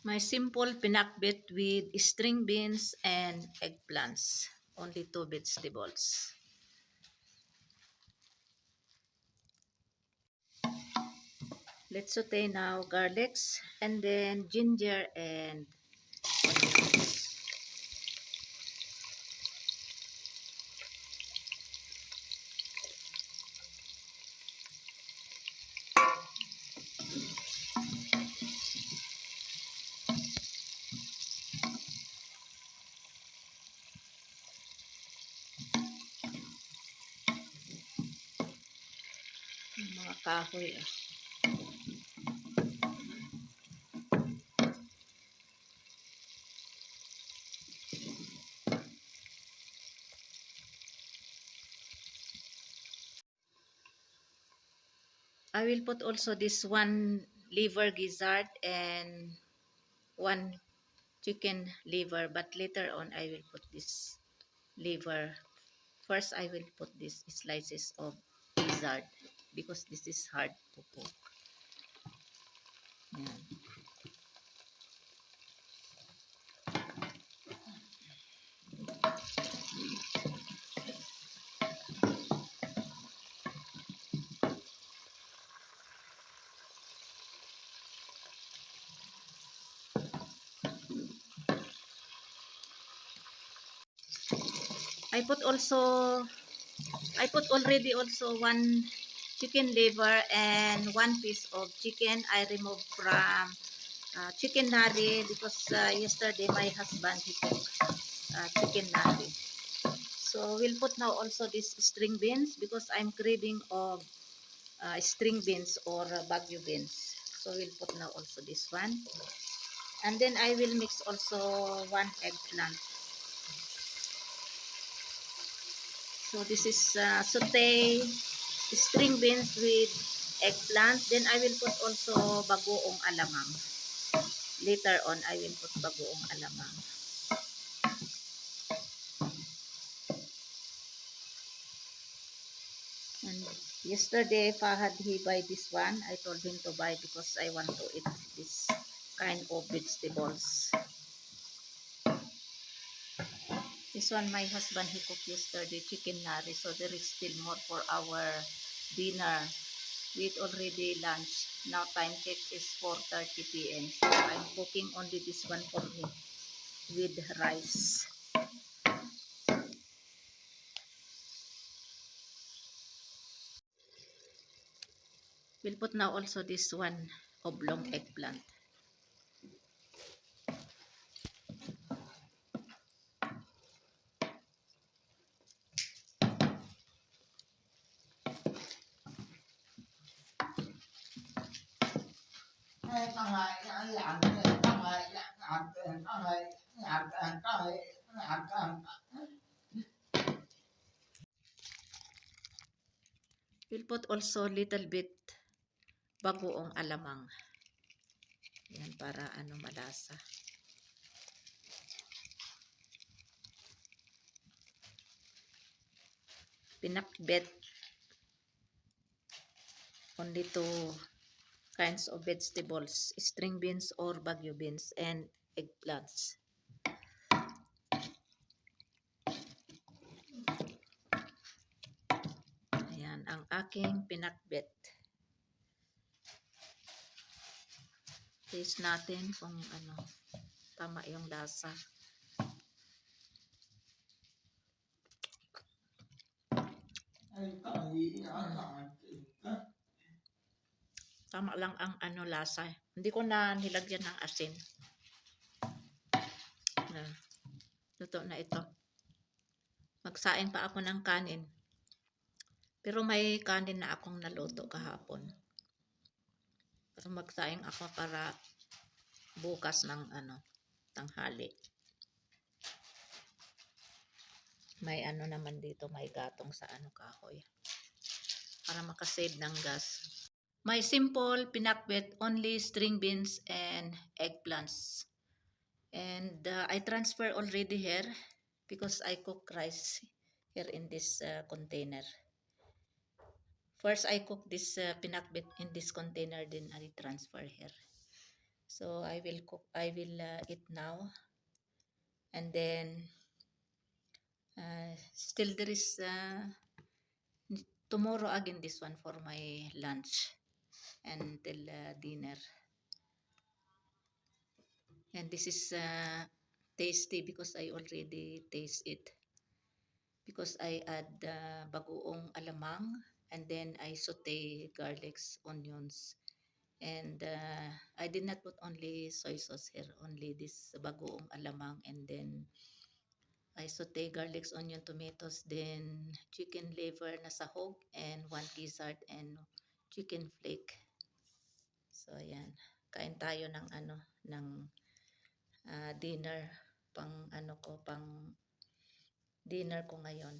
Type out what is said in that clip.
My simple pinakbet with string beans and eggplants. Only 2 vegetables. Let's saute now garlics and then ginger and onions. Mga kahoy. I will put also this one liver gizzard and one chicken liver, but later on I will put this liver. First I will put these slices of gizzard because this is hard to cook. Yan. I put also I put already also one chicken liver and one piece of chicken I removed from chicken nari because yesterday my husband he cooked chicken nari. So we'll put now also this string beans because I'm craving of string beans or bagu beans. So we'll put now also this one. And then I will mix also one eggplant. So this is saute string beans with eggplant. Then I will put also bagoong alamang. Later on, I will put bagoong alamang. And yesterday, Fahad, he buy this one. I told him to buy because I want to eat this kind of vegetables. This one, my husband, he cooked yesterday, chicken nari. So there is still more for our dinner. We eat already lunch. Now time check is 4:30 p.m. So I'm cooking only this one for me with rice. We'll put now also this one oblong eggplant. We'll put also little bit bagoong alamang. Yan para ano malasa. Pinakbet only 2 kinds of vegetables, string beans or bagu beans and eggplants. Ayan ang aking pinakbet. Taste natin kung ano tama yung lasa. Tama lang ang ano lasa. Hindi ko na nilagyan ng asin. Luto na ito. Magsaing pa ako ng kanin. Pero may kanin na akong naluto kahapon. Pero magsaing ako para bukas ng tanghali. May ano naman dito, may gatong sa kahoy. Para makasave ng gas. My simple pinakbet, only string beans and eggplants. And I transfer already here because I cook rice here in this container. First, I cook this pinakbet in this container, then I transfer here. So I will eat now, and then still there is tomorrow again this one for my lunch until dinner. And this is tasty because I already taste it. Because I add bagoong alamang, and then I saute garlics, onions, and I did not put only soy sauce here, only this bagoong alamang, and then I saute garlics, onion, tomatoes, then chicken liver na sahog, and one gizzard and chicken flake. So ayan, kain tayo ng ng dinner, pang dinner ko ngayon.